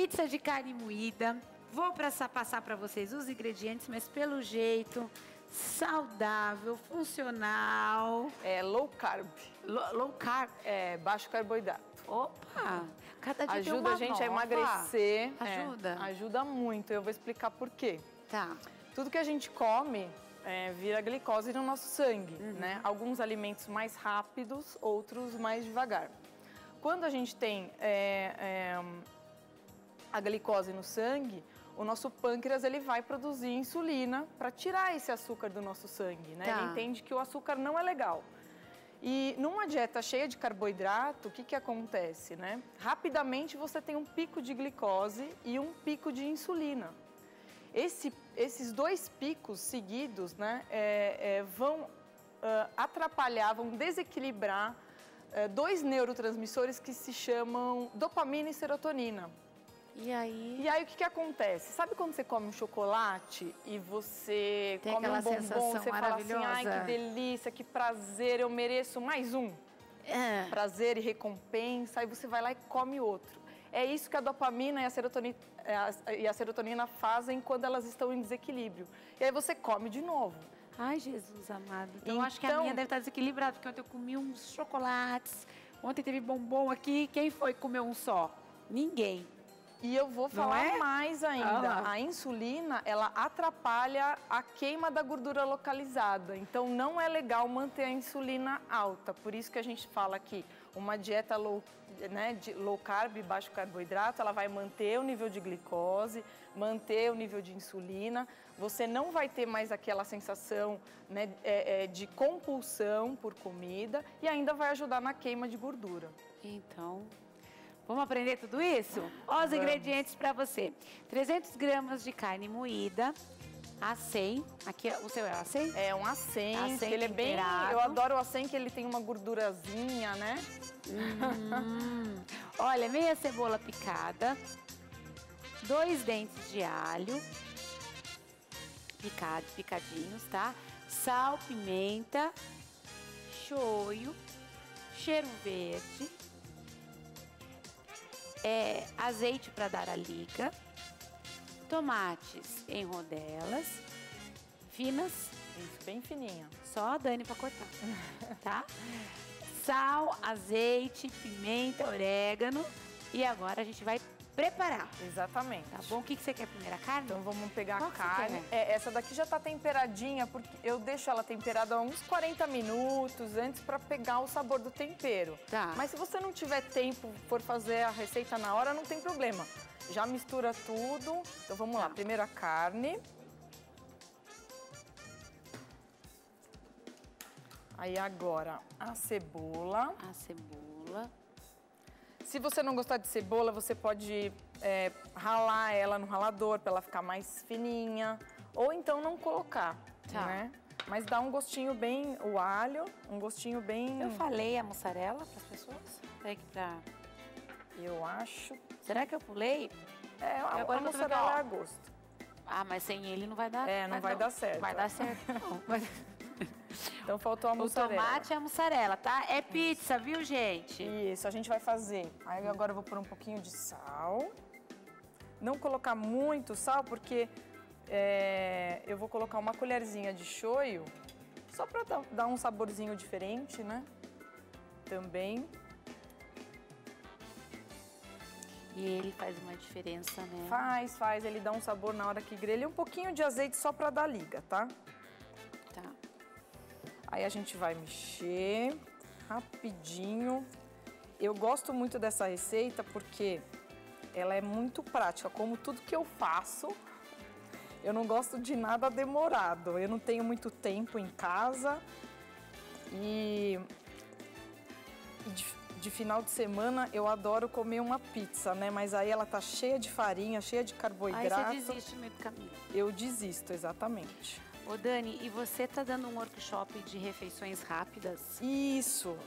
pizza de carne moída. Vou passar para vocês os ingredientes, mas pelo jeito, saudável, funcional. É low carb. Low carb. É baixo carboidrato. Opa! Cada dia tem Ajuda uma a gente nova. a emagrecer. Ajuda? Ajuda muito. Eu vou explicar por quê. Tá. Tudo que a gente come vira glicose no nosso sangue, né? Alguns alimentos mais rápidos, outros mais devagar. Quando a gente tem a glicose no sangue, o nosso pâncreas ele vai produzir insulina para tirar esse açúcar do nosso sangue, né? Tá. Ele entende que o açúcar não é legal. E numa dieta cheia de carboidrato, o que acontece, né? Rapidamente você tem um pico de glicose e um pico de insulina. Esses dois picos seguidos, né, vão atrapalhar, vão desequilibrar dois neurotransmissores que se chamam dopamina e serotonina. E aí? E aí o que acontece? Sabe quando você come um chocolate e você tem come aquela um bombom, sensação você fala assim, ai que maravilhosa. delícia, que prazer, eu mereço mais um. Prazer e recompensa, aí você vai lá e come outro. É isso que a dopamina e a serotonina fazem quando elas estão em desequilíbrio. E aí você come de novo. Ai, Jesus amado. Então, acho que a minha deve estar desequilibrada, porque ontem eu comi uns chocolates, ontem teve bombom aqui, quem foi que comeu um só? Ninguém. E eu vou falar mais ainda. A insulina, ela atrapalha a queima da gordura localizada. Então, não é legal manter a insulina alta. Por isso que a gente fala que uma dieta low carb, baixo carboidrato, ela vai manter o nível de glicose, manter o nível de insulina. Você não vai ter mais aquela sensação, né, de compulsão por comida e ainda vai ajudar na queima de gordura. Então... vamos aprender tudo isso? Ó, os ingredientes para você. 300 gramas de carne moída, A100. Aqui, o seu é A100? É um A100, que ele é bem... Eu adoro o A100, que ele tem uma gordurazinha, né? Olha, meia cebola picada, 2 dentes de alho, picadinhos, tá? Sal, pimenta, shoyu, cheiro verde, azeite para dar a liga, tomates em rodelas finas. Isso, bem fininha. Só a Dani para cortar, tá? Sal, azeite, pimenta, orégano. E agora a gente vai preparar. Exatamente. Tá bom? O que você quer primeiro? A carne? Então vamos pegar Qual a carne. Essa daqui já tá temperadinha, porque eu deixo ela temperada há uns 40 minutos antes para pegar o sabor do tempero. Tá. Mas se você não tiver tempo, for fazer a receita na hora, não tem problema. Já mistura tudo. Então vamos lá. Primeiro a carne. Aí agora a cebola. A cebola. Se você não gostar de cebola, você pode ralar ela no ralador para ela ficar mais fininha. Ou então não colocar, né? Mas dá um gostinho bem, o alho, um gostinho bem... Eu falei a mussarela para as pessoas? Eu acho... Será que eu pulei? A mussarela é a gosto. Ah, mas sem ele não vai dar... não vai dar certo. Vai dar certo, não. Então faltou a mussarela. O tomate e a mussarela, tá? É pizza, viu, gente? Isso, a gente vai fazer. Aí agora eu vou pôr um pouquinho de sal. Não colocar muito sal, porque eu vou colocar uma colherzinha de shoyu, só para dar um saborzinho diferente, né? Também. E ele faz uma diferença, né? Faz. Ele dá um sabor na hora que grelha. E um pouquinho de azeite só para dar liga, tá? Tá. Aí a gente vai mexer rapidinho. Eu gosto muito dessa receita porque ela é muito prática. Como tudo que eu faço, eu não gosto de nada demorado. Eu não tenho muito tempo em casa e de final de semana eu adoro comer uma pizza, né? Mas aí ela tá cheia de farinha, cheia de carboidrato. Aí você desiste no meio do caminho. Eu desisto, exatamente. Ô Dani, e você tá dando um workshop de refeições rápidas? Isso.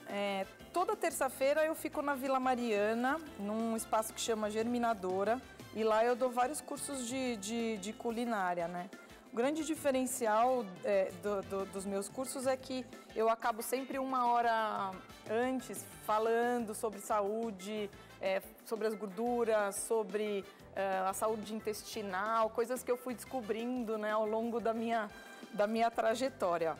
Toda terça-feira eu fico na Vila Mariana, num espaço que chama Germinadora. E lá eu dou vários cursos de culinária, né? O grande diferencial dos meus cursos é que eu acabo sempre 1 hora antes falando sobre saúde, sobre as gorduras, sobre a saúde intestinal, coisas que eu fui descobrindo, né, ao longo da minha trajetória.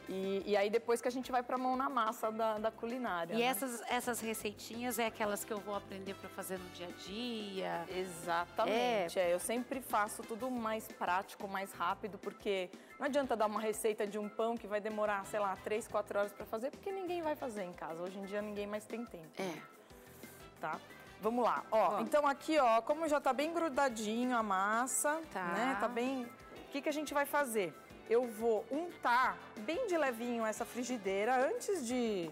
E aí depois que a gente vai para a mão na massa da culinária. E né? essas receitinhas é aquelas que eu vou aprender para fazer no dia a dia? Exatamente. Eu sempre faço tudo mais prático, mais rápido, porque não adianta dar uma receita de um pão que vai demorar, sei lá, 3, 4 horas para fazer, porque ninguém vai fazer em casa. Hoje em dia ninguém mais tem tempo. Tá? Vamos lá. Então aqui, como já tá bem grudadinho a massa, né? Tá bem... O que a gente vai fazer? Eu vou untar bem de levinho essa frigideira antes de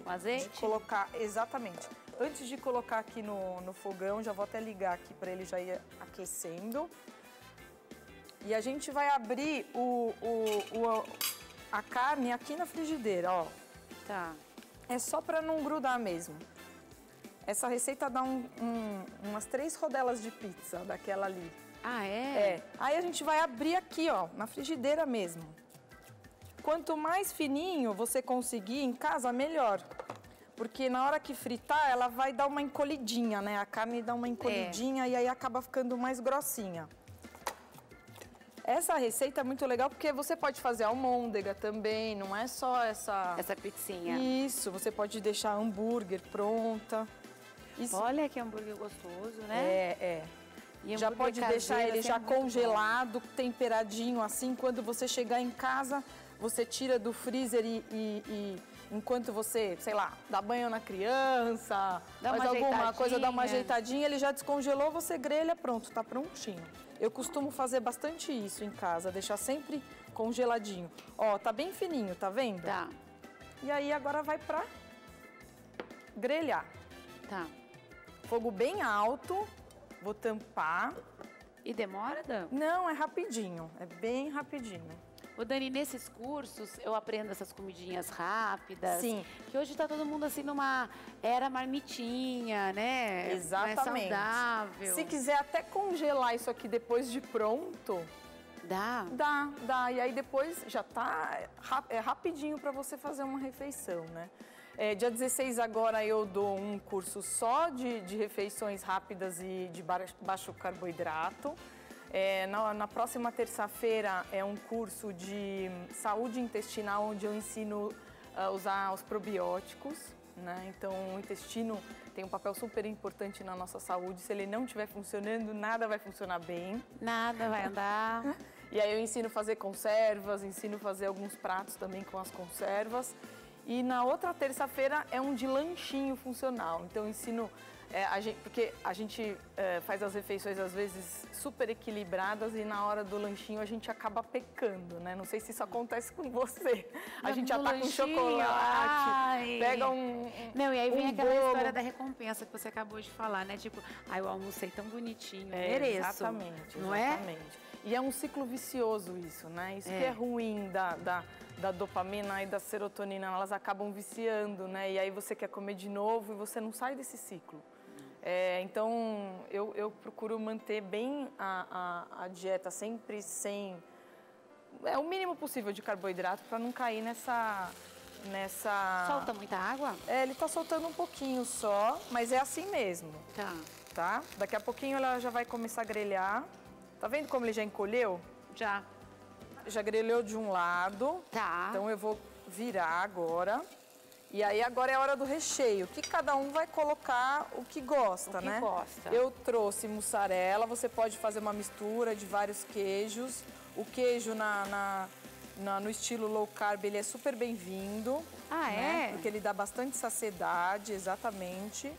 colocar... Exatamente. Antes de colocar aqui no fogão, já vou até ligar aqui para ele já ir aquecendo. E a gente vai abrir a carne aqui na frigideira, ó. Tá. É só para não grudar mesmo. Essa receita dá umas 3 rodelas de pizza daquela ali. Ah, é? Aí a gente vai abrir aqui, ó, na frigideira mesmo. Quanto mais fininho você conseguir em casa, melhor. Porque na hora que fritar, ela vai dar uma encolhidinha, né? A carne dá uma encolhidinha e aí acaba ficando mais grossinha. Essa receita é muito legal porque você pode fazer almôndega também, não é só essa... Essa pizzinha. Isso, você pode deixar hambúrguer pronta. Isso... Olha que hambúrguer gostoso, né? E já pode deixar ele já congelado, temperadinho, assim, quando você chegar em casa, você tira do freezer e enquanto você, sei lá, dá banho na criança, faz alguma coisa, dá uma ajeitadinha, ele já descongelou, você grelha, pronto, tá prontinho. Eu costumo fazer bastante isso em casa, deixar sempre congeladinho. Ó, tá bem fininho, tá vendo? Tá. E aí agora vai pra grelhar. Tá. Fogo bem alto, vou tampar. E demora, Dan? Não, é rapidinho, é bem rapidinho. Ô, Dani, nesses cursos eu aprendo essas comidinhas rápidas. Sim. Que hoje tá todo mundo assim numa era marmitinha, né? Exatamente. Mais saudável. Se quiser até congelar isso aqui depois de pronto... Dá? Dá. E aí depois já tá rapidinho para você fazer uma refeição, né? Dia 16 agora eu dou um curso só de refeições rápidas e de baixo carboidrato. Na próxima terça-feira é um curso de saúde intestinal, onde eu ensino a usar os probióticos, né? Então, o intestino tem um papel super importante na nossa saúde. Se ele não estiver funcionando, nada vai funcionar bem. Nada vai andar. E aí eu ensino a fazer conservas, ensino a fazer alguns pratos também com as conservas. E na outra terça-feira é um de lanchinho funcional. Então, eu ensino... porque a gente faz as refeições, às vezes, super equilibradas e na hora do lanchinho a gente acaba pecando, né? Não sei se isso acontece com você. A gente já tá com chocolate, pega Não, e aí vem aquela bolo. história da recompensa que você acabou de falar, né? Tipo, eu almocei tão bonitinho, mereço. Exatamente, não exatamente. E é um ciclo vicioso isso, né? Isso que é ruim da dopamina e da serotonina, elas acabam viciando, né? E aí você quer comer de novo e você não sai desse ciclo. Então, eu procuro manter bem a dieta sempre sem... o mínimo possível de carboidrato para não cair nessa... Solta muita água? Ele tá soltando um pouquinho só, mas é assim mesmo. Tá? Daqui a pouquinho ela já vai começar a grelhar. Tá vendo como ele já encolheu? Já. Já grelhou de um lado. Tá. Então eu vou virar agora. E aí agora é a hora do recheio, que cada um vai colocar o que gosta, né? Eu trouxe mussarela, você pode fazer uma mistura de vários queijos. O queijo no estilo low carb, ele é super bem-vindo. Né? Porque ele dá bastante saciedade, exatamente.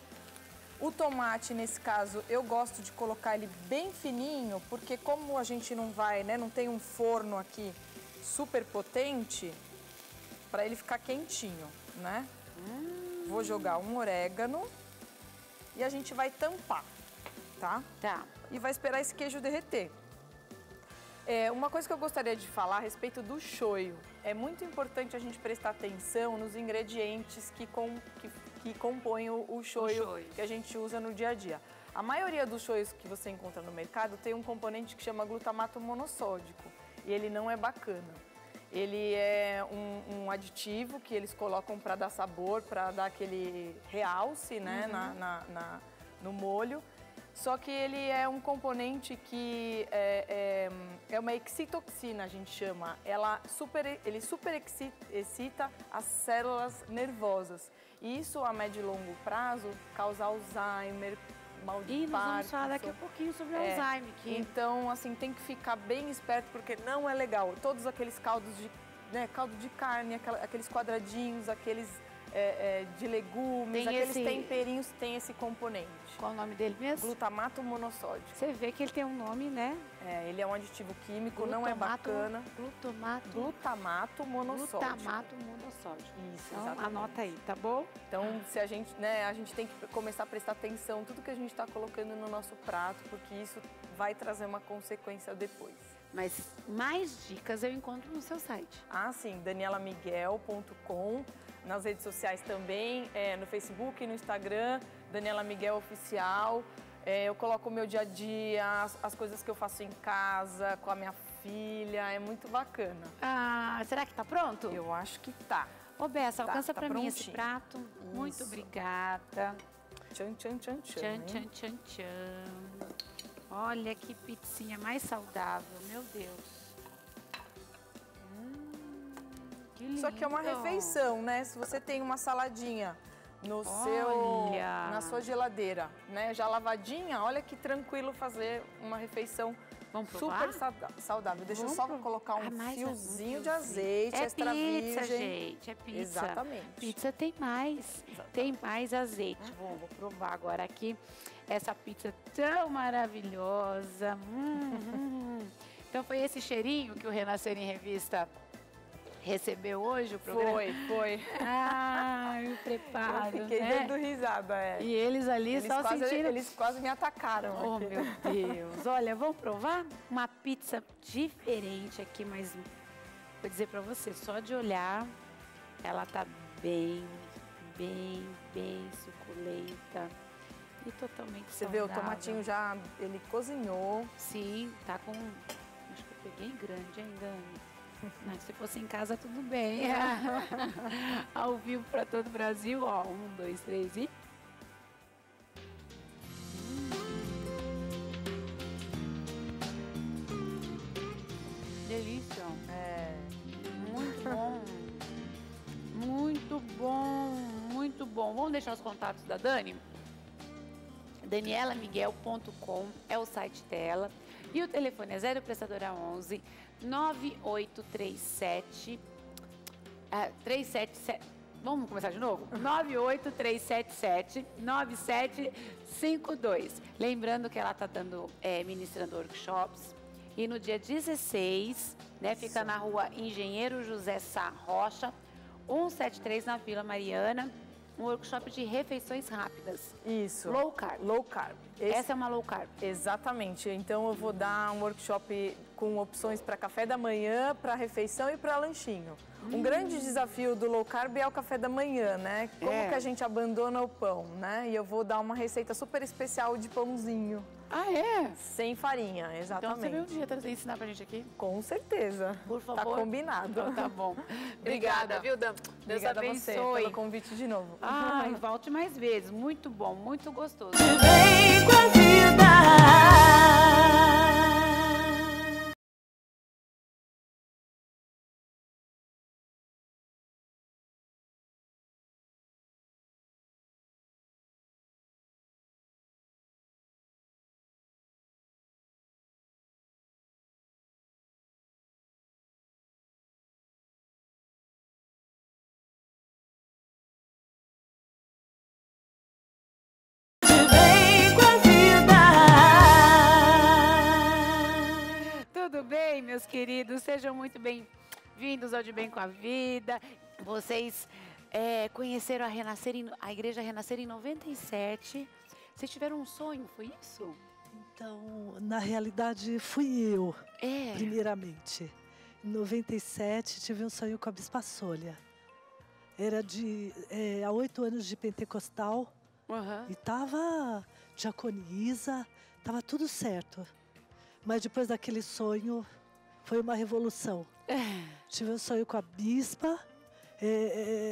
O tomate, nesse caso, eu gosto de colocar ele bem fininho, porque como a gente não vai, né, não tem um forno aqui super potente, para ele ficar quentinho, né? Vou jogar um orégano e a gente vai tampar, tá? Tá. E vai esperar esse queijo derreter. Uma coisa que eu gostaria de falar a respeito do shoyu. É muito importante a gente prestar atenção nos ingredientes que compõem o shoyu que a gente usa no dia a dia. A maioria dos shoyus que você encontra no mercado tem um componente que chama glutamato monossódico e ele não é bacana. Ele é um aditivo que eles colocam para dar sabor, para dar aquele realce, né, no molho. Só que ele é um componente que é uma excitoxina, a gente chama. Ele super excita as células nervosas. E isso, a médio e longo prazo, causa Alzheimer, mal de Parkinson. Nós vamos falar daqui a pouquinho sobre Alzheimer. Então, assim, tem que ficar bem esperto, porque não é legal. Todos aqueles caldos de, caldo de carne, aqueles quadradinhos, aqueles de legumes, aqueles temperinhos têm esse componente. Qual o nome dele mesmo? Glutamato monossódico. Você vê que ele tem um nome, né? Ele é um aditivo químico, não é bacana. Glutamato monossódico. Glutamato monossódico. Isso, então, exatamente. anota aí, tá bom? Então, se a gente tem que começar a prestar atenção em tudo que a gente está colocando no nosso prato, porque isso vai trazer uma consequência depois. Mas mais dicas eu encontro no seu site. Ah, sim, danielamiguel.com. Nas redes sociais também, no Facebook, no Instagram, Daniela Miguel Oficial. Eu coloco o meu dia a dia, as coisas que eu faço em casa, com a minha filha, é muito bacana. Ah, será que tá pronto? Eu acho que tá. Ô, Bessa, alcança pra mim esse prontinho. prato. Isso. Muito obrigada. Tchan, tchan, tchan, tchan. Tchan, tchan, tchan, tchan. Olha que pizzinha mais saudável, meu Deus. Que lindo. Só que é uma refeição, né? Se você tem uma saladinha na sua geladeira, né? Já lavadinha, olha que tranquilo fazer uma refeição super saudável. Deixa eu só colocar um fiozinho de azeite extra virgem. É pizza, gente, é pizza. Exatamente. Pizza tem mais, tem mais azeite. Vou provar agora aqui essa pizza tão maravilhosa. Então foi esse cheirinho que o Renascer em Revista recebeu hoje o programa? Foi. Ai, o preparo, eu fiquei dando risada, E eles ali sentiram... Eles quase me atacaram. Oh, aqui. Meu Deus. Olha, vamos provar uma pizza diferente aqui, mas vou dizer pra você, só de olhar, ela tá bem suculenta e totalmente Você saudável. vê, o tomatinho já, ele cozinhou. Sim, tá com... Acho que eu peguei grande, hein, Dani? Não, se fosse em casa, tudo bem. Ao vivo para todo o Brasil, ó. 1, 2, 3 e... Delícia. Muito bom. Muito bom, muito bom. Vamos deixar os contatos da Dani? danielamiguel.com é o site dela. E o telefone é 0 prestadora 11 9837 377. Vamos começar de novo? 98377 9752. Lembrando que ela está ministrando workshops. E no dia 16, né, fica na rua Engenheiro José Sá Rocha, 173 na Vila Mariana. Um workshop de refeições rápidas. Isso. Low carb. Low carb. Essa é uma low carb. Exatamente. Então eu vou dar um workshop com opções para café da manhã, para refeição e para lanchinho. Um grande desafio do low carb é o café da manhã, né? Como que a gente abandona o pão, né? E eu vou dar uma receita super especial de pãozinho. Ah, é? Sem farinha, exatamente. Então você veio um dia trazer ensinar pra gente aqui? Com certeza. Por favor. Tá combinado. Então, tá bom. Obrigada, viu, Dan? Deus Obrigada abençoe. a você pelo convite de novo. Ai, volte mais vezes. Muito bom, muito gostoso. Vem com a vida. Tudo bem, meus queridos? Sejam muito bem-vindos ao De Bem com a Vida. Vocês conheceram a Igreja Renascer em 97. Vocês tiveram um sonho, foi isso? Então, na realidade, fui eu, primeiramente. Em 97, tive um sonho com a Bispa Sônia. Era há 8 anos de pentecostal. E estava diaconisa, estava tudo certo. Mas depois daquele sonho, foi uma revolução. Tive um sonho com a bispa,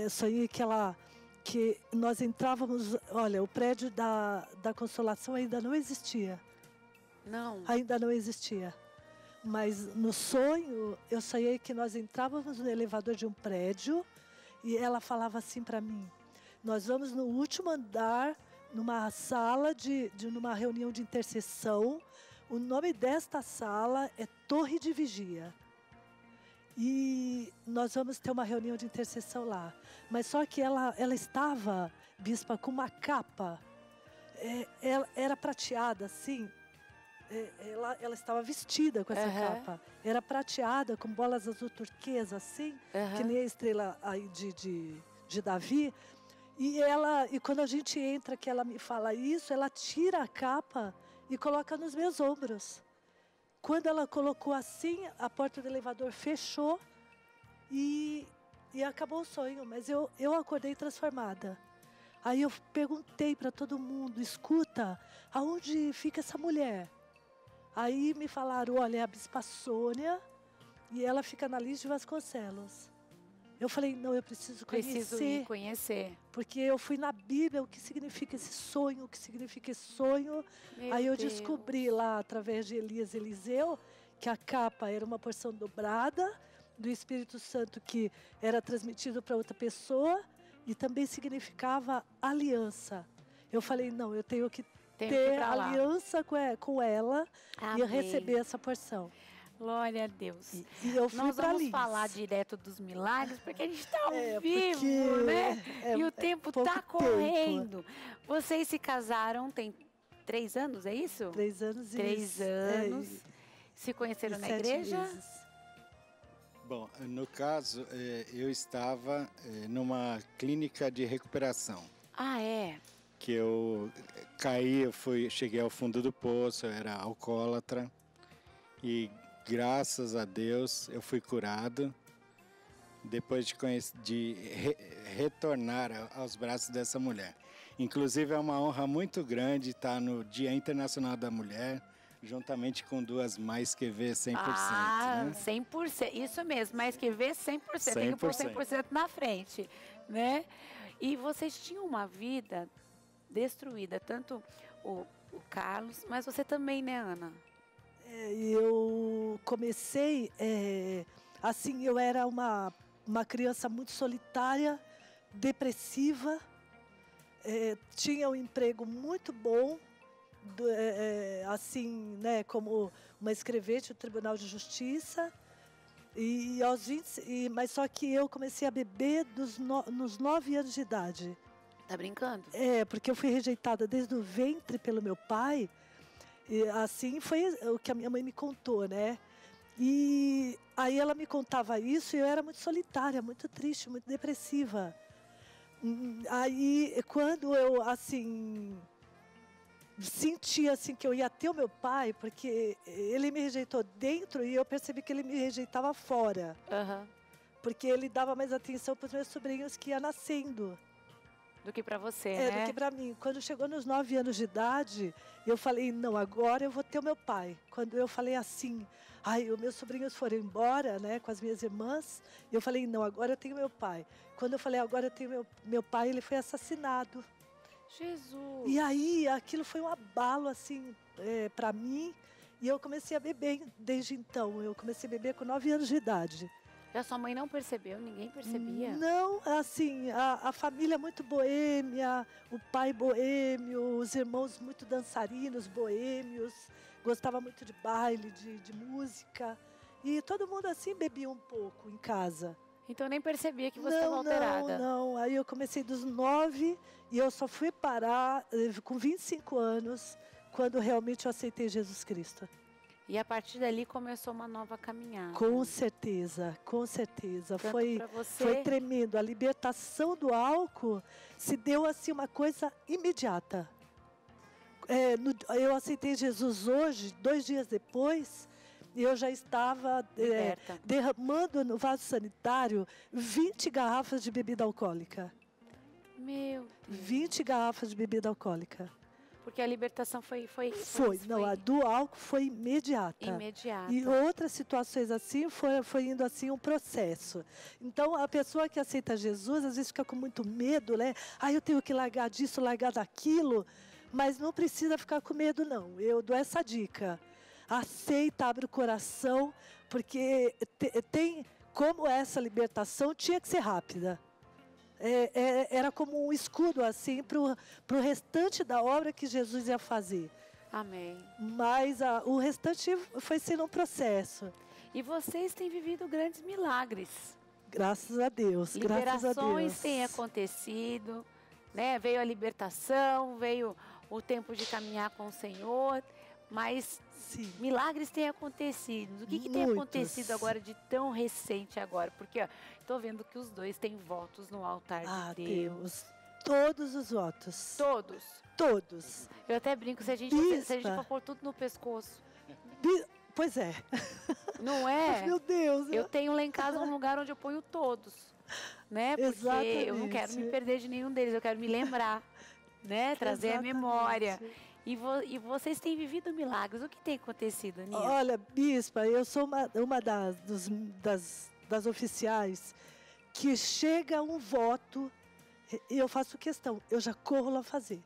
sonhei que nós entrávamos, olha, o prédio da Consolação ainda não existia. Não. Ainda não existia. Mas no sonho, eu sonhei que nós entrávamos no elevador de um prédio e ela falava assim para mim: nós vamos no último andar, numa sala numa reunião de intercessão. O nome desta sala é Torre de Vigia. E nós vamos ter uma reunião de intercessão lá. Mas só que ela estava, bispa, com uma capa. Ela era prateada, assim. Ela estava vestida com essa capa. Era prateada, com bolas azul turquesa, assim. Que nem a estrela aí de Davi. E quando a gente entra, que ela me fala isso, ela tira a capa e coloca nos meus ombros. Quando ela colocou assim, a porta do elevador fechou e acabou o sonho. Mas eu acordei transformada. Aí eu perguntei para todo mundo: escuta, aonde fica essa mulher? Aí me falaram: olha, é a Bispa Sônia e ela fica na Liz de Vasconcelos. Eu falei: não, eu preciso conhecer. Preciso ir conhecer. Porque eu fui na Bíblia, o que significa esse sonho, o que significa esse sonho. Aí eu descobri lá, através de Elias Eliseu, que a capa era uma porção dobrada do Espírito Santo que era transmitido para outra pessoa e também significava aliança. Eu falei: não, eu tenho que ter aliança com ela. Amém. E receber essa porção. Glória a Deus. E eu fui Nós vamos Liz. falar direto dos milagres, porque a gente está ao vivo, né? E o tempo está correndo. Vocês se casaram tem 3 anos, é isso? 3 anos. 3 anos. Se conheceram na igreja? Meses. Bom, no caso, eu estava numa clínica de recuperação. Ah, é? Que eu caí, cheguei ao fundo do poço, eu era alcoólatra. E graças a Deus eu fui curado. Depois de retornar aos braços dessa mulher. Inclusive é uma honra muito grande estar no Dia Internacional da Mulher, juntamente com 2 Mais Que Vê 100%. Ah, né? 100%, isso mesmo, Mais Que Vê 100%, tem que pôr 100% na frente, né? E vocês tinham uma vida destruída, tanto o Carlos, mas você também, né, Ana? Eu comecei, assim, eu era uma criança muito solitária, depressiva, tinha um emprego muito bom, assim, né, como uma escrevente do Tribunal de Justiça, e aos 20, mas só que eu comecei a beber nos 9 anos de idade. Tá brincando? Porque eu fui rejeitada desde o ventre pelo meu pai. E assim foi o que a minha mãe me contou, né? E aí ela me contava isso e eu era muito solitária, muito triste, muito depressiva. Aí quando eu, assim, senti assim, que eu ia ter o meu pai, porque ele me rejeitou dentro e eu percebi que ele me rejeitava fora. Porque ele dava mais atenção para os meus sobrinhos que iam nascendo. Do que para você, né? Do que para mim. Quando chegou nos 9 anos de idade, eu falei: não, agora eu vou ter o meu pai. Quando eu falei assim, os meus sobrinhos foram embora, né, com as minhas irmãs, eu falei: não, agora eu tenho meu pai. Quando eu falei: agora eu tenho meu pai, ele foi assassinado. Jesus! E aí, aquilo foi um abalo, assim, para mim, e eu comecei a beber desde então. Eu comecei a beber com 9 anos de idade. E a sua mãe não percebeu? Ninguém percebia? Não, assim, a família muito boêmia, o pai boêmio, os irmãos muito dançarinos, boêmios, gostava muito de baile, de música. E todo mundo assim bebia um pouco em casa. Então nem percebia que você estava alterada? Não. Aí eu comecei dos 9 e eu só fui parar com 25 anos, quando realmente eu aceitei Jesus Cristo. E a partir dali começou uma nova caminhada. Com certeza, com certeza. Tanto Foi tremendo. A libertação do álcool se deu assim uma coisa imediata. Eu aceitei Jesus hoje, 2 dias depois, e eu já estava derramando no vaso sanitário 20 garrafas de bebida alcoólica. Meu Deus. 20 garrafas de bebida alcoólica. Porque a libertação foi Não, a do álcool foi imediata. Imediata. E outras situações assim, foi indo assim um processo. Então, a pessoa que aceita Jesus, às vezes fica com muito medo, né? Eu tenho que largar disso, largar daquilo. Mas não precisa ficar com medo, não. Eu dou essa dica. Aceita, abre o coração, porque tem como essa libertação tinha que ser rápida. Era como um escudo assim para o restante da obra que Jesus ia fazer. Amém. Mas o restante foi sendo um processo. E vocês têm vivido grandes milagres. Graças a Deus, graças a Deus. Liberações têm acontecido, né? Veio a libertação, veio o tempo de caminhar com o Senhor, mas sim, milagres têm acontecido. O que tem acontecido agora de tão recente agora? Porque estou vendo que os dois têm votos no altar de Deus. Todos os votos. Todos? Todos. Eu até brinco, se a gente for pôr tudo no pescoço. Pois é. Não é? Meu Deus. Eu tenho lá em casa um lugar onde eu ponho todos, né? Porque Exatamente. Eu não quero me perder de nenhum deles, eu quero me lembrar, né? Trazer Exatamente. a memória. E vocês têm vivido milagres. O que tem acontecido, Aninha? Olha, bispa, eu sou uma das oficiais que chega um voto e eu faço questão, eu já corro lá fazer.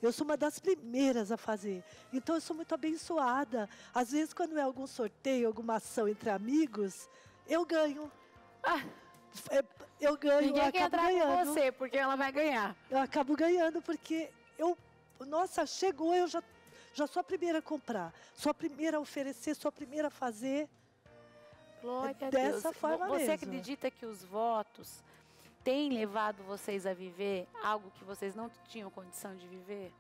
Eu sou uma das primeiras a fazer. Então, eu sou muito abençoada. Às vezes, quando é algum sorteio, alguma ação entre amigos, eu ganho. Eu ganho, ninguém quer entrar com você, porque ela vai ganhar. Eu acabo ganhando, porque nossa, chegou, eu já sou a primeira a comprar. Sou a primeira a oferecer, sou a primeira a fazer. Glória a Deus. Dessa forma mesmo. Você acredita que os votos têm levado vocês a viver algo que vocês não tinham condição de viver?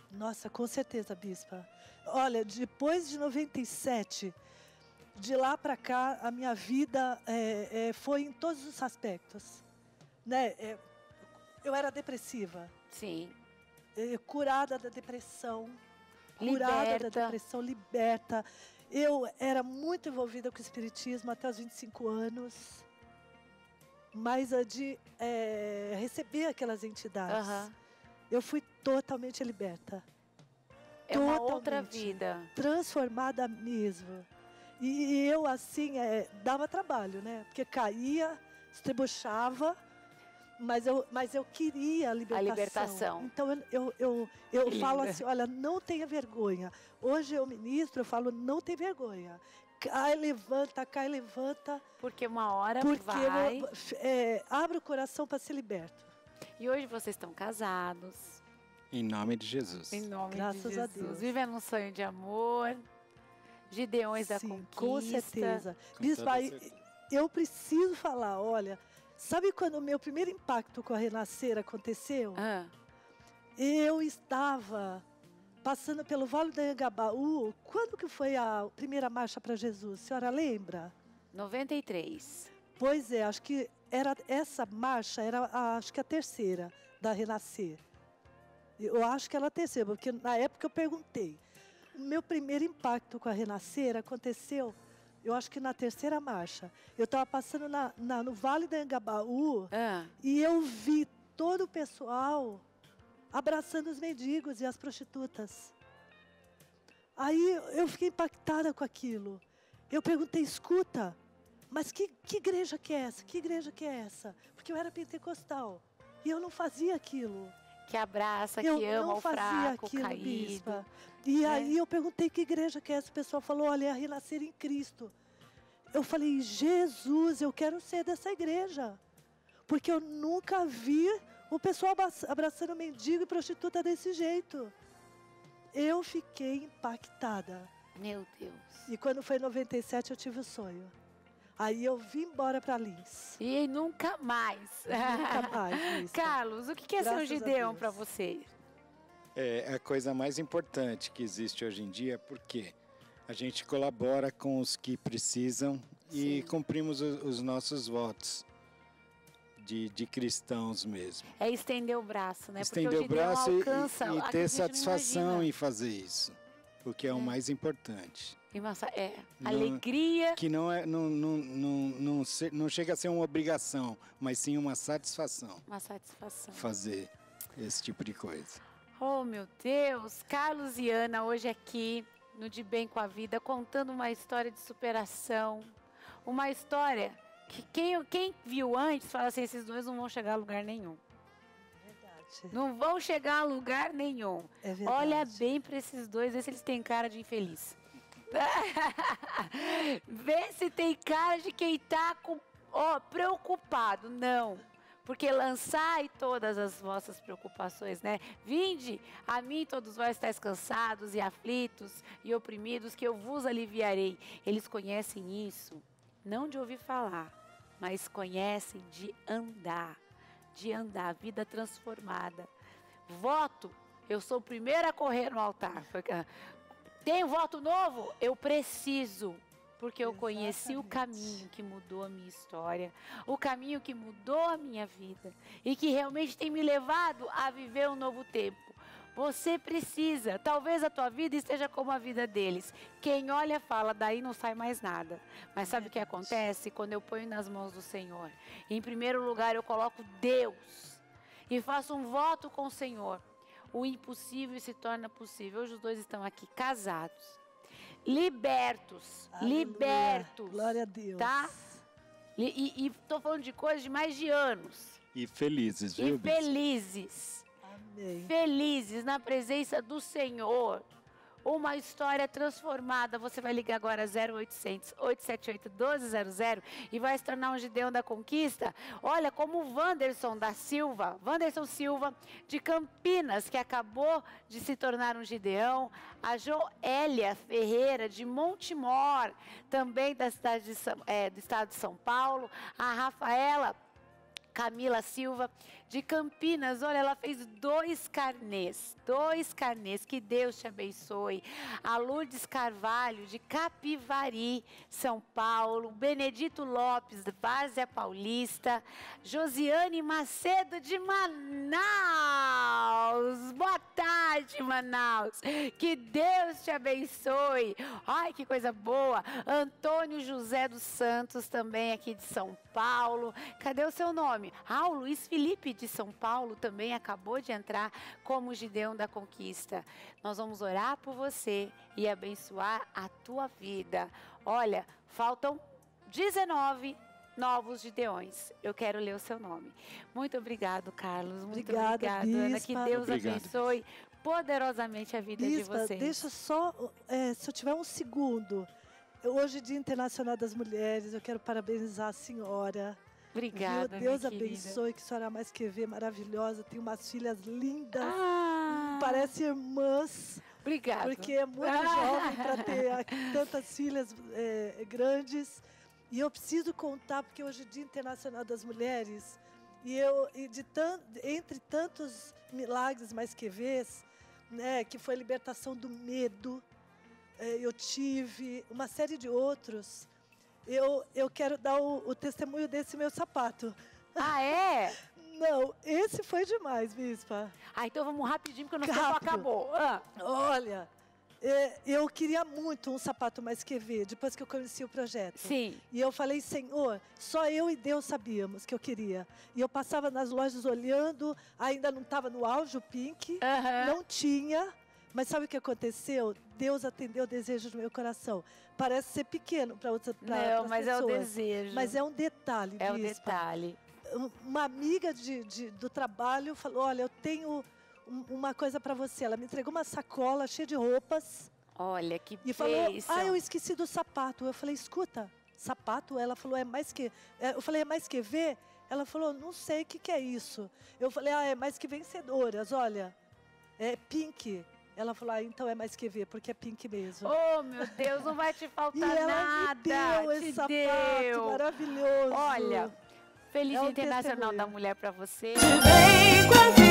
Nossa, com certeza, bispa. Olha, depois de 97, de lá para cá, a minha vida foi em todos os aspectos. Né? Eu era depressiva. Sim. Curada da depressão. Liberta. Eu era muito envolvida com o espiritismo até os 25 anos. Mas de receber aquelas entidades. Eu fui totalmente liberta. É uma outra vida. Transformada mesmo. E eu, assim, dava trabalho, né? Porque caía, estrebuchava, mas eu queria a libertação. A libertação. Então, eu falo assim, olha, não tenha vergonha. Hoje eu ministro, eu falo, não tem vergonha. Cai, levanta. Porque uma hora vai. Abre o coração para ser liberto. E hoje vocês estão casados. Em nome de Jesus. Em nome Graças de Jesus. a Deus. Vivendo um sonho de amor. Gideões da conquista. Com certeza. Bispa, eu preciso falar, olha, sabe quando o meu primeiro impacto com a Renascer aconteceu? Eu estava passando pelo Vale do Anhangabaú. Quando que foi a primeira marcha para Jesus? A senhora lembra? 93. Pois é, acho que essa marcha era acho que a terceira da Renascer. Eu acho que era a terceira, porque na época eu perguntei. O meu primeiro impacto com a Renascer aconteceu, eu acho que na terceira marcha. Eu estava passando no Vale do Anhangabaú e eu vi todo o pessoal abraçando os mendigos e as prostitutas. Aí eu fiquei impactada com aquilo. Eu perguntei, escuta, mas que igreja que é essa? Que igreja que é essa? Porque eu era pentecostal e eu não fazia aquilo. Que abraça, que ama o fraco, aquilo, caído. Bispa. E aí eu perguntei que igreja que é essa. O pessoal falou, olha, é a Renascer em Cristo. Eu falei, Jesus, eu quero ser dessa igreja. Porque eu nunca vi o pessoal abraçando mendigo e prostituta desse jeito. Eu fiquei impactada. Meu Deus. E quando foi em 97, eu tive o sonho. Aí eu vim embora para Lins. E nunca mais. Nunca mais. Carlos, o que é ser um Gideão para você? É a coisa mais importante que existe hoje em dia, porque a gente colabora com os que precisam e cumprimos os nossos votos de cristãos mesmo. É estender o braço, né? Estender o braço e ter satisfação em fazer isso, o que é o mais importante. Alegria. Que não chega a ser uma obrigação, mas sim uma satisfação. Uma satisfação. Fazer esse tipo de coisa. Oh, meu Deus! Carlos e Ana hoje aqui no De Bem com a Vida, contando uma história de superação. Uma história que quem viu antes fala assim, esses dois não vão chegar a lugar nenhum. Verdade. Não vão chegar a lugar nenhum. É verdade. Olha bem para esses dois, vê se eles têm cara de infeliz. Vê se tem cara de quem tá preocupado. Não. Porque lançai todas as vossas preocupações, né? Vinde a mim todos vós estáis cansados e aflitos e oprimidos, que eu vos aliviarei. Eles conhecem isso, não de ouvir falar, mas conhecem de andar, vida transformada. Voto, eu sou o primeiro a correr no altar. Tem voto novo? Eu preciso. Porque eu conheci o caminho que mudou a minha história, o caminho que mudou a minha vida e que realmente tem me levado a viver um novo tempo. Você precisa, talvez a tua vida esteja como a vida deles. Quem olha fala, daí não sai mais nada. Mas sabe o que acontece quando eu ponho nas mãos do Senhor? Em primeiro lugar eu coloco Deus e faço um voto com o Senhor. O impossível se torna possível. Hoje os dois estão aqui casados. Libertos, Aleluia. libertos, Glória a Deus. Tá? E tô falando de coisas de mais de anos. E felizes, viu, E felizes. Amém. Felizes na presença do Senhor. Uma história transformada. Você vai ligar agora 0800 878 1200 e vai se tornar um Gideão da Conquista. Olha, como o Wanderson Silva, de Campinas, que acabou de se tornar um Gideão. A Joélia Ferreira, de Montemor, também da cidade do estado de São Paulo. A Rafaela Camila Silva, de Campinas, olha, ela fez 2 carnês, que Deus te abençoe. A Lourdes Carvalho, de Capivari, São Paulo. Benedito Lopes, de Várzea Paulista. Josiane Macedo, de Manaus. Boa tarde, Manaus. Que Deus te abençoe. Ai, que coisa boa. Antônio José dos Santos, também aqui de São Paulo. Cadê o seu nome? Ah, o Luiz Felipe de São Paulo também acabou de entrar como Gideão da Conquista. Nós vamos orar por você e abençoar a tua vida. Olha, faltam 19 novos Gideões. Eu quero ler o seu nome. Muito obrigado, Carlos. Muito obrigada, Ana. Que Deus abençoe poderosamente a vida de vocês. Deixa só, se eu tiver um segundo. Hoje, Dia Internacional das Mulheres, eu quero parabenizar a senhora. Obrigada, Deus abençoe, que a senhora mais que vê, maravilhosa. Tem umas filhas lindas, parecem irmãs. Obrigada. Porque é muito jovem para ter tantas filhas grandes. E eu preciso contar, porque hoje é o Dia Internacional das Mulheres. Entre tantos milagres mais que vês, né, que foi a libertação do medo, eu tive uma série de outros. Eu quero dar o testemunho desse meu sapato. Ah, é? Não, esse foi demais, bispa. Então vamos rapidinho, porque o nosso tempo acabou. Olha, eu queria muito um sapato mais que ver, depois que eu conheci o projeto. Sim. E eu falei, Senhor, só eu e Deus sabíamos que eu queria. E eu passava nas lojas olhando, ainda não estava no auge o Pink, não tinha. Mas sabe o que aconteceu? Deus atendeu o desejo do meu coração. Parece ser pequeno para outras pessoas. Não, mas é o desejo. Mas é um detalhe, bispa. É um detalhe. Uma amiga do trabalho falou, olha, eu tenho uma coisa para você. Ela me entregou uma sacola cheia de roupas. Olha, que bênção. E falou, eu esqueci do sapato. Eu falei, escuta, sapato? Ela falou, é mais que... Eu falei, é mais que ver? Ela falou, não sei o que é isso. Eu falei, é mais que vencedoras, olha. É Pink. Ela falou, então é mais que ver, porque é Pink mesmo. Oh, meu Deus, não vai te faltar nada. E ela me deu esse sapato maravilhoso. Olha, feliz Dia Internacional da Mulher para você. Vem com a vida.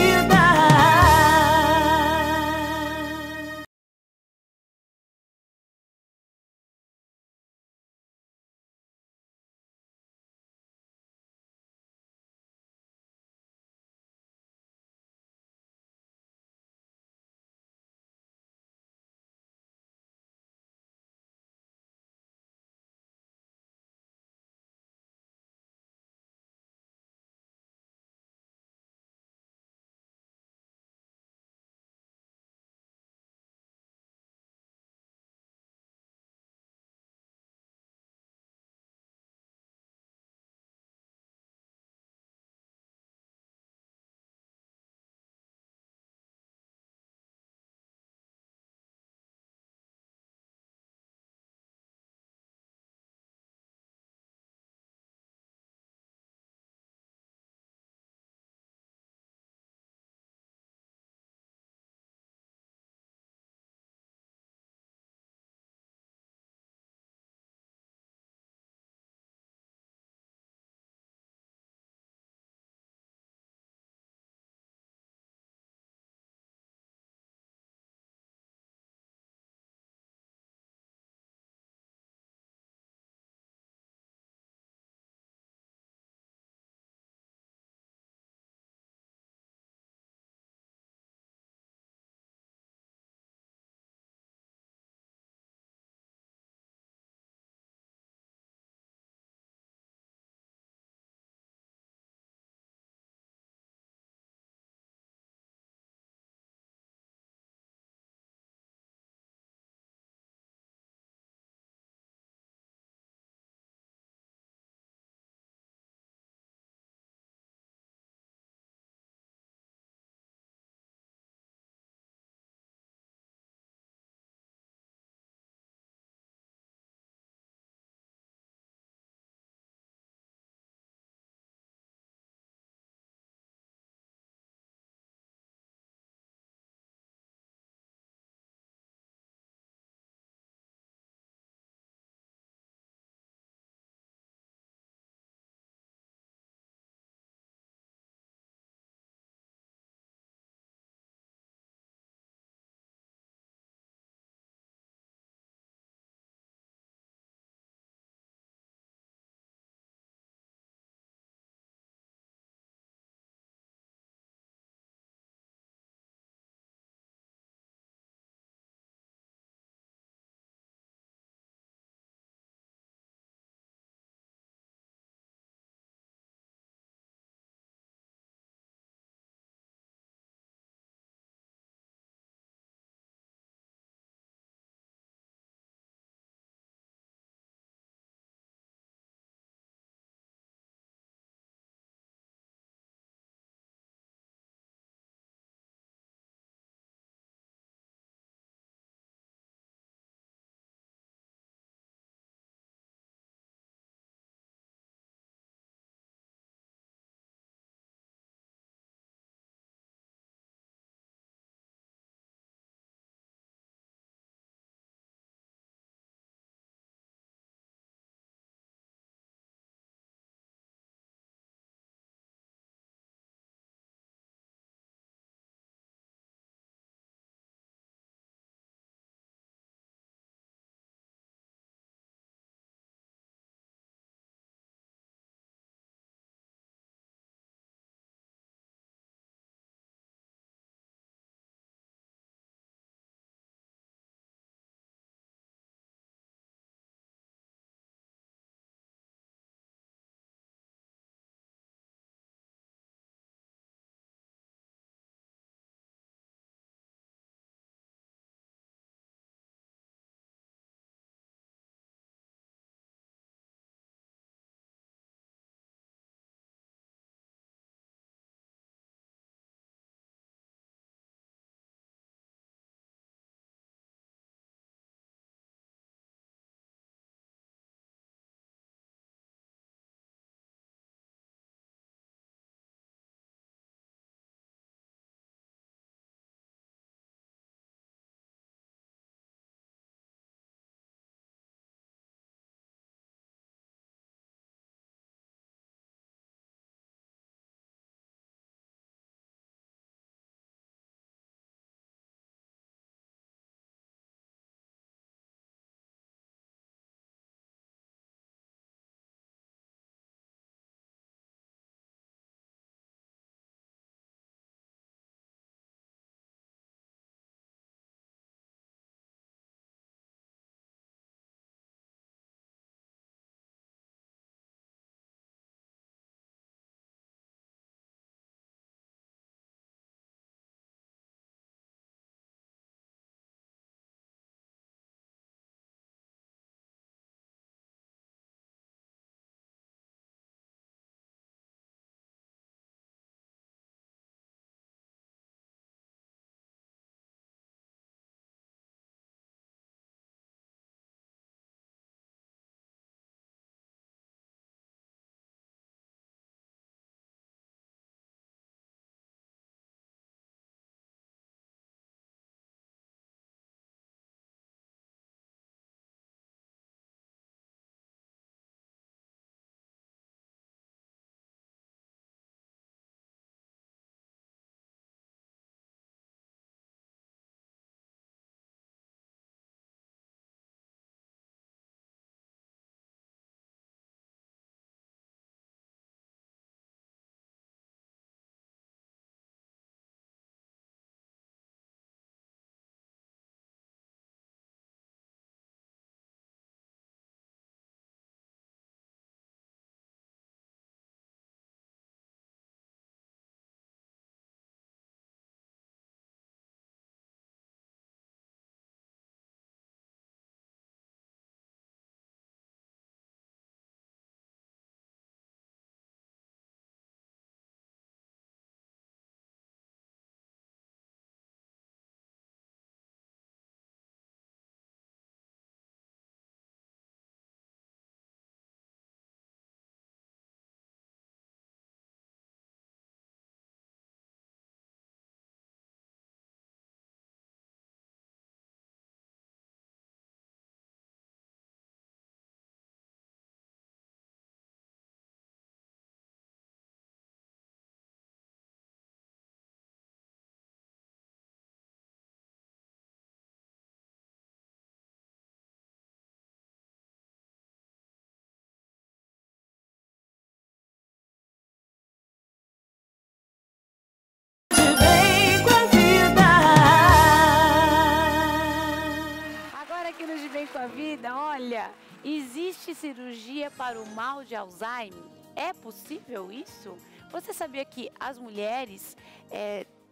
Existe cirurgia para o mal de Alzheimer? É possível isso? Você sabia que as mulheres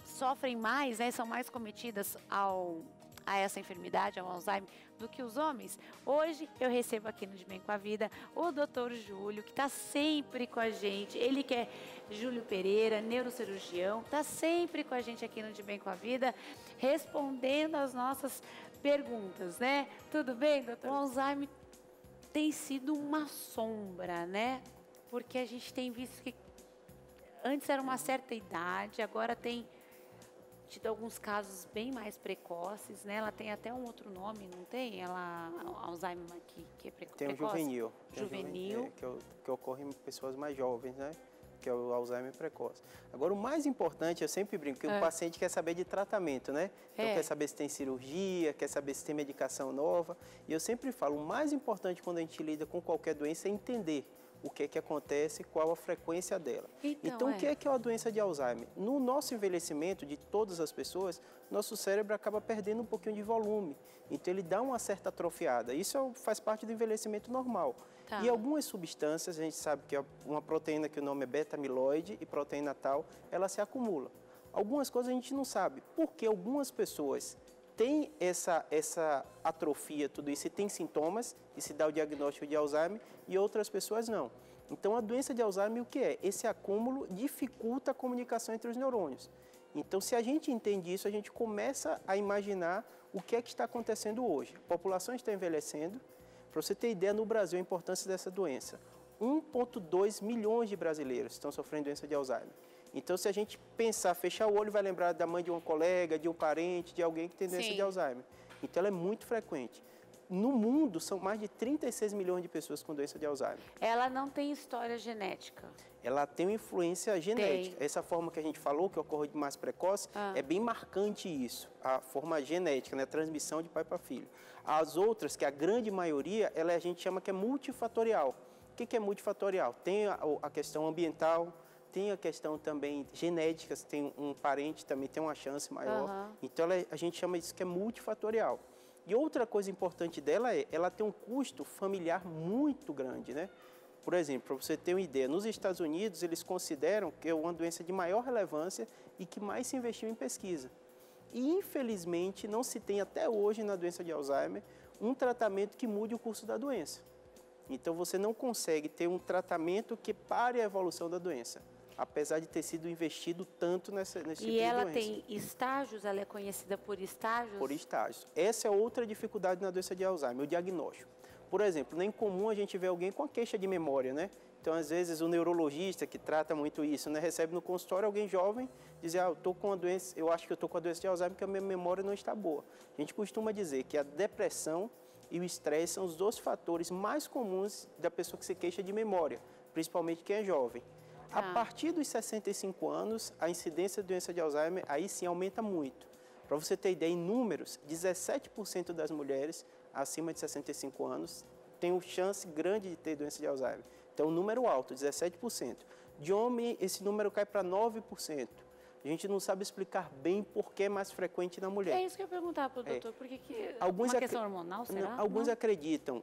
sofrem mais, né, são mais cometidas a essa enfermidade, ao Alzheimer, do que os homens? Hoje eu recebo aqui no De Bem com a Vida o Dr. Júlio, que está sempre com a gente. Ele que é Júlio Pereira, neurocirurgião, está sempre com a gente aqui no De Bem com a Vida, respondendo as nossas perguntas, né? Tudo bem, doutor? O Alzheimer tem sido uma sombra, né? Porque a gente tem visto que antes era uma certa idade, agora tem tido alguns casos bem mais precoces, né? Ela tem até um outro nome, não tem? Ela, Alzheimer que é precoce? Tem o juvenil. Juvenil. Que ocorre em pessoas mais jovens, né? Que é o Alzheimer precoce. Agora, o mais importante, eu sempre brinco, que o paciente quer saber de tratamento, né? Então, quer saber se tem cirurgia, quer saber se tem medicação nova. E eu sempre falo, o mais importante quando a gente lida com qualquer doença é entender o que é que acontece, qual a frequência dela. Então, o que é uma doença de Alzheimer? No nosso envelhecimento, de todas as pessoas, nosso cérebro acaba perdendo um pouquinho de volume. Então, ele dá uma certa atrofiada. Isso faz parte do envelhecimento normal. E algumas substâncias, a gente sabe que uma proteína que o nome é beta-amiloide e proteína tal, ela se acumula. Algumas coisas a gente não sabe, porque algumas pessoas têm essa atrofia, tudo isso, e tem sintomas, e se dá o diagnóstico de Alzheimer, e outras pessoas não. Então, a doença de Alzheimer, o que é? Esse acúmulo dificulta a comunicação entre os neurônios. Então, se a gente entende isso, a gente começa a imaginar o que é que está acontecendo hoje. A população está envelhecendo. Para você ter ideia, no Brasil, a importância dessa doença. 1,2 milhões de brasileiros estão sofrendo doença de Alzheimer. Então, se a gente pensar, fechar o olho, vai lembrar da mãe de uma colega, de um parente, de alguém que tem doença de Alzheimer. Então, ela é muito frequente. No mundo, são mais de 36 milhões de pessoas com doença de Alzheimer. Ela não tem história genética? Ela tem uma influência genética. Essa forma que a gente falou, que ocorre de mais precoce, é bem marcante isso. A forma genética, né? A transmissão de pai para filho. As outras, que a grande maioria, a gente chama que é multifatorial. O que é multifatorial? Tem a questão ambiental, tem a questão também genética, se tem um parente também tem uma chance maior. Então, a gente chama isso que é multifatorial. E outra coisa importante dela ela tem um custo familiar muito grande, né? Por exemplo, para você ter uma ideia, nos Estados Unidos, eles consideram que é uma doença de maior relevância e que mais se investiu em pesquisa. E, infelizmente, não se tem até hoje na doença de Alzheimer um tratamento que mude o curso da doença. Então, você não consegue ter um tratamento que pare a evolução da doença, apesar de ter sido investido tanto nesse tipo de doença. E ela tem estágios? Ela é conhecida por estágios? Por estágios. Essa é outra dificuldade na doença de Alzheimer, o diagnóstico. Por exemplo, não é incomum a gente ver alguém com a queixa de memória, né? Então, às vezes, o neurologista que trata muito isso, né, recebe no consultório alguém jovem, diz, eu tô com a doença, eu acho que eu estou com a doença de Alzheimer porque a minha memória não está boa. A gente costuma dizer que a depressão e o estresse são os dois fatores mais comuns da pessoa que se queixa de memória, principalmente quem é jovem. A partir dos 65 anos, a incidência de doença de Alzheimer aí sim aumenta muito. Para você ter ideia, em números, 17% das mulheres acima de 65 anos têm uma chance grande de ter doença de Alzheimer. Então, um número alto, 17%. De homem, esse número cai para 9%. A gente não sabe explicar bem por que é mais frequente na mulher. É isso que eu ia perguntar para o doutor, por que uma questão hormonal, será? Alguns acreditam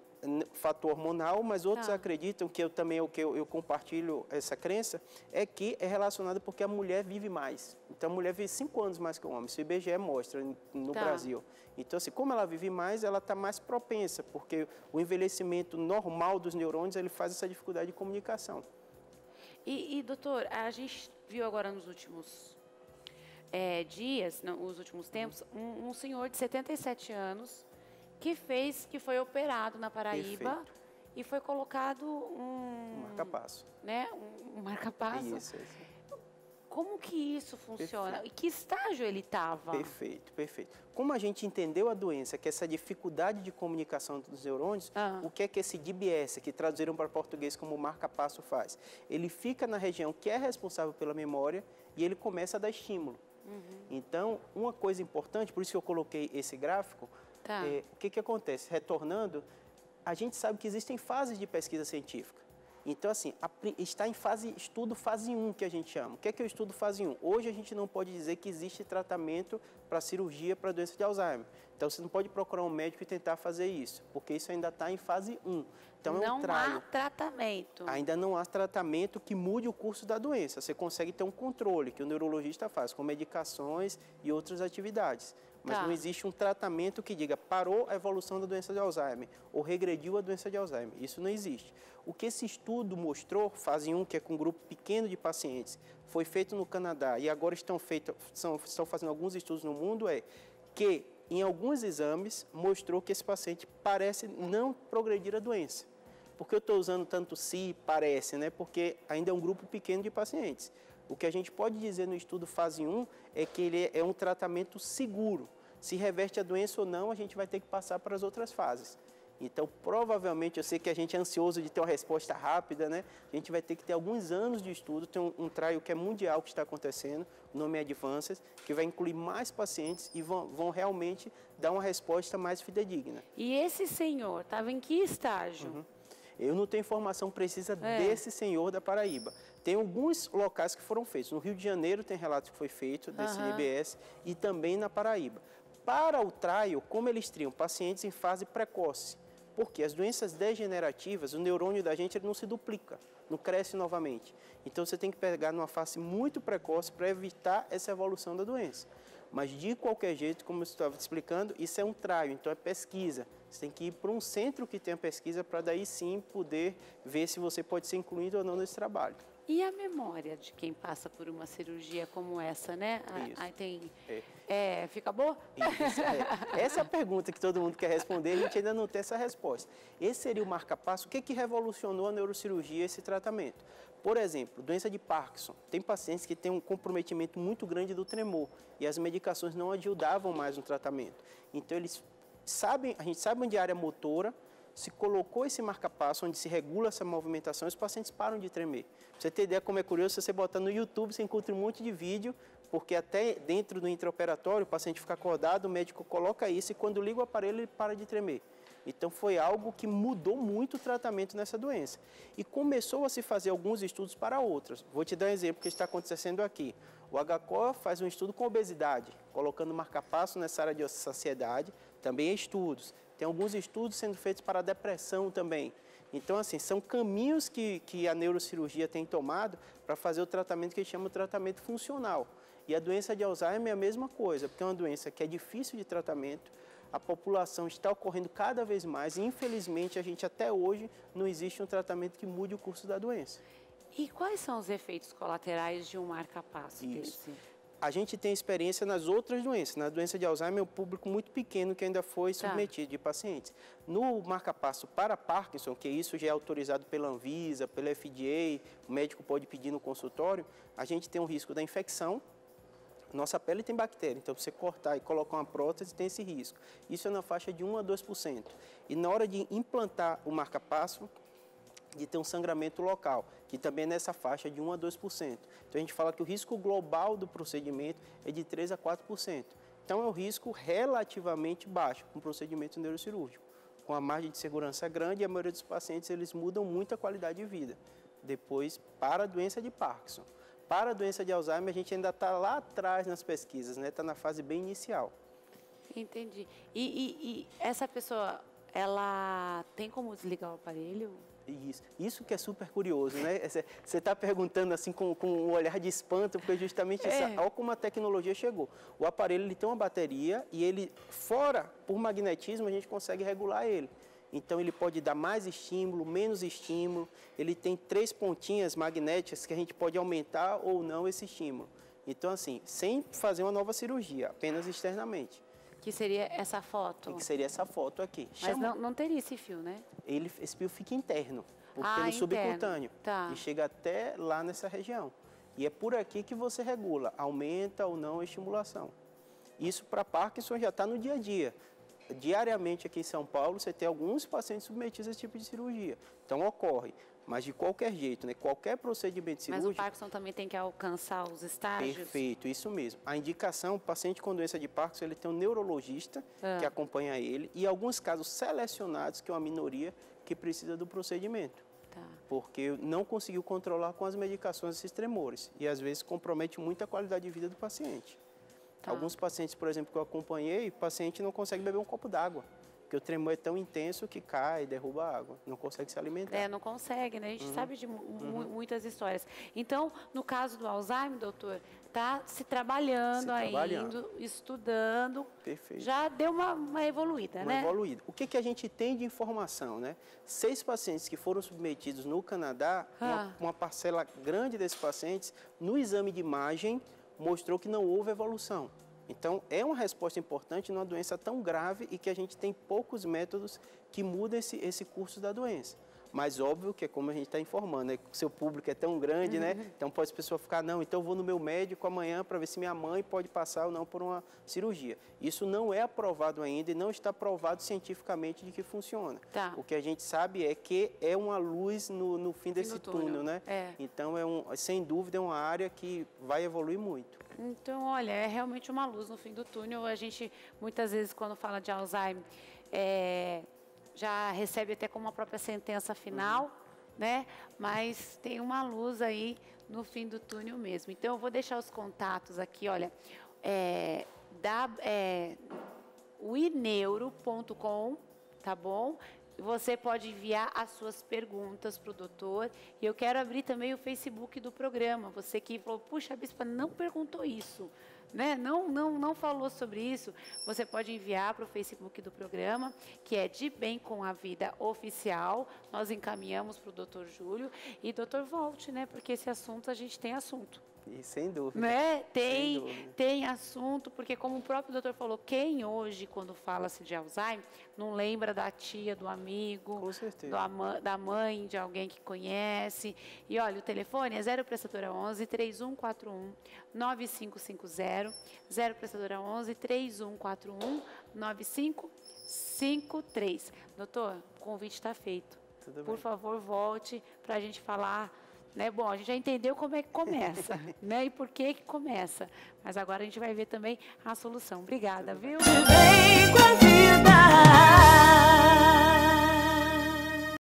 fator hormonal, mas outros acreditam, que eu compartilho essa crença, é que é relacionado porque a mulher vive mais. Então, a mulher vive 5 anos mais que o homem, isso o IBGE mostra no Brasil. Então, assim, como ela vive mais, ela está mais propensa, porque o envelhecimento normal dos neurônios, ele faz essa dificuldade de comunicação. E doutor, a gente viu agora nos últimos dias, nos últimos tempos, um senhor de 77 anos que foi operado na Paraíba e foi colocado um marca-passo. Né? Um marca-passo. Isso. Como que isso funciona? E que estágio ele estava? Perfeito. Como a gente entendeu a doença, que é essa dificuldade de comunicação dos neurônios, o que é que esse DBS, que traduziram para português como marca-passo, faz? Ele fica na região que é responsável pela memória e ele começa a dar estímulo. Então, uma coisa importante, por isso que eu coloquei esse gráfico, o que acontece? Retornando, a gente sabe que existem fases de pesquisa científica. Então, assim, está em estudo fase 1, que a gente chama. O que é o estudo fase 1? Hoje a gente não pode dizer que existe tratamento para cirurgia para doença de Alzheimer. Então, você não pode procurar um médico e tentar fazer isso, porque isso ainda está em fase 1. Então, não há tratamento. Ainda não há tratamento que mude o curso da doença. Você consegue ter um controle que o neurologista faz, com medicações e outras atividades. Mas não existe um tratamento que diga parou a evolução da doença de Alzheimer ou regrediu a doença de Alzheimer. Isso não existe. O que esse estudo mostrou, fase 1, que é com um grupo pequeno de pacientes, foi feito no Canadá e agora estão fazendo alguns estudos no mundo, é que em alguns exames mostrou que esse paciente parece não progredir a doença. Por que eu estou usando tanto se parece, né? Porque ainda é um grupo pequeno de pacientes. O que a gente pode dizer no estudo fase 1 é que ele é um tratamento seguro. Se reverte a doença ou não, a gente vai ter que passar para as outras fases. Então, provavelmente, eu sei que a gente é ansioso de ter uma resposta rápida, né? A gente vai ter que ter alguns anos de estudo, tem um trial que é mundial que está acontecendo, o nome é Advances, que vai incluir mais pacientes e vão realmente dar uma resposta mais fidedigna. E esse senhor estava em que estágio? Eu não tenho informação precisa desse senhor da Paraíba. Tem alguns locais que foram feitos. No Rio de Janeiro tem relato que foi feito desse IBS e também na Paraíba. Para o trial, como eles triam pacientes em fase precoce, porque as doenças degenerativas, o neurônio da gente ele não se duplica, não cresce novamente. Então você tem que pegar numa fase muito precoce para evitar essa evolução da doença. Mas de qualquer jeito, como eu estava te explicando, isso é um trial, então é pesquisa. Você tem que ir para um centro que tenha pesquisa para daí sim poder ver se você pode ser incluído ou não nesse trabalho. E a memória de quem passa por uma cirurgia como essa, né? Aí tem... fica boa? Isso, essa é a pergunta que todo mundo quer responder, a gente ainda não tem essa resposta. Esse seria o marca-passo. O que revolucionou a neurocirurgia, esse tratamento? Por exemplo, doença de Parkinson. Tem pacientes que têm um comprometimento muito grande do tremor e as medicações não ajudavam mais no tratamento. Então, eles sabem, a gente sabe onde é a área motora, se colocou esse marca-passo, onde se regula essa movimentação, os pacientes param de tremer. Pra você ter ideia como é curioso, se você botar no YouTube, você encontra um monte de vídeo, porque até dentro do intraoperatório, o paciente fica acordado, o médico coloca isso e quando liga o aparelho, ele para de tremer. Então, foi algo que mudou muito o tratamento nessa doença. E começou a se fazer alguns estudos para outras. Vou te dar um exemplo que está acontecendo aqui. O HCO faz um estudo com obesidade, colocando marca-passo nessa área de saciedade, também estudos. Tem alguns estudos sendo feitos para a depressão também. Então, assim, são caminhos que a neurocirurgia tem tomado para fazer o tratamento que a gente chama de tratamento funcional. E a doença de Alzheimer é a mesma coisa, porque é uma doença que é difícil de tratamento, a população está ocorrendo cada vez mais e, infelizmente, a gente até hoje não existe um tratamento que mude o curso da doença. E quais são os efeitos colaterais de um marca-passo desse? A gente tem experiência nas outras doenças. Na doença de Alzheimer é um público muito pequeno que ainda foi submetido de pacientes. No marca-passo para Parkinson, que isso já é autorizado pela Anvisa, pela FDA, o médico pode pedir no consultório, a gente tem um risco da infecção. Nossa pele tem bactéria, então você cortar e colocar uma prótese tem esse risco. Isso é na faixa de 1 a 2%. E na hora de implantar o marca-passo, de ter um sangramento local, que também é nessa faixa de 1 a 2%. Então a gente fala que o risco global do procedimento é de 3 a 4%. Então é um risco relativamente baixo com o procedimento neurocirúrgico. Com a margem de segurança grande, a maioria dos pacientes eles mudam muito a qualidade de vida. Depois, para a doença de Parkinson. Para a doença de Alzheimer, a gente ainda está lá atrás nas pesquisas, né? Está na fase bem inicial. Entendi. E essa pessoa, ela tem como desligar o aparelho? Isso que é super curioso, né? Você está perguntando assim com um olhar de espanto, porque justamente isso, olha como a tecnologia chegou. O aparelho ele tem uma bateria e ele, fora, por magnetismo, a gente consegue regular ele. Então, ele pode dar mais estímulo, menos estímulo. Ele tem 3 pontinhas magnéticas que a gente pode aumentar ou não esse estímulo. Então, assim, sem fazer uma nova cirurgia, apenas externamente. Que seria essa foto? Que seria essa foto aqui. Mas não teria esse fio, né? Esse fio fica interno, pelo subcutâneo. Tá. E chega até lá nessa região. E é por aqui que você regula, aumenta ou não a estimulação. Isso para Parkinson já está no dia a dia. Diariamente aqui em São Paulo, você tem alguns pacientes submetidos a esse tipo de cirurgia. Então, ocorre. Mas, de qualquer jeito, né? Qualquer procedimento cirúrgico... Mas o Parkinson também tem que alcançar os estágios? Perfeito, isso mesmo. A indicação, o paciente com doença de Parkinson, ele tem um neurologista que acompanha ele e alguns casos selecionados, que é uma minoria, que precisa do procedimento. Tá. Porque não conseguiu controlar com as medicações esses tremores. E, às vezes, compromete muito a qualidade de vida do paciente. Tá. Alguns pacientes, por exemplo, que eu acompanhei, o paciente não consegue beber um copo d'água. Porque o tremor é tão intenso que cai, derruba a água, não consegue se alimentar. Não consegue, né? A gente sabe de muitas histórias. Então, no caso do Alzheimer, doutor, está se trabalhando ainda, estudando. Perfeito. Já deu uma evoluída, né? Uma evoluída. O que a gente tem de informação, né? 6 pacientes que foram submetidos no Canadá, uma parcela grande desses pacientes, no exame de imagem, mostrou que não houve evolução. Então, é uma resposta importante numa doença tão grave e que a gente tem poucos métodos que mudam esse curso da doença. Mas óbvio que é como a gente está informando, né? O seu público é tão grande, né? Então pode a pessoa ficar, não, então eu vou no meu médico amanhã para ver se minha mãe pode passar ou não por uma cirurgia. Isso não é aprovado ainda e não está provado cientificamente de que funciona. Tá. O que a gente sabe é que é uma luz no fim desse túnel, né? Então, sem dúvida, é uma área que vai evoluir muito. Então, olha, é realmente uma luz no fim do túnel. A gente, muitas vezes, quando fala de Alzheimer, já recebe até como a própria sentença final, né? Mas tem uma luz aí no fim do túnel mesmo. Então, eu vou deixar os contatos aqui, olha, wineuro.com, tá bom? Você pode enviar as suas perguntas para o doutor. E eu quero abrir também o Facebook do programa. Você que falou, puxa, a bispa não perguntou isso, né? Não falou sobre isso. Você pode enviar para o Facebook do programa, que é De Bem com a Vida Oficial. Nós encaminhamos para o doutor Júlio. E doutor, volte, né? Porque esse assunto, a gente tem assunto. E sem dúvida. Né? Tem assunto, porque como o próprio doutor falou, quem hoje, quando fala-se de Alzheimer, não lembra da tia, do amigo, com certeza, da mãe, de alguém que conhece. E olha, o telefone é 0 Prestadora 11 3141 9550, 0 Prestadora 11 3141 9553. Doutor, o convite está feito. Por favor, volte para a gente falar. Né? Bom, a gente já entendeu como é que começa, né? E por que começa. Mas agora a gente vai ver também a solução. Obrigada, viu? De bem com a vida.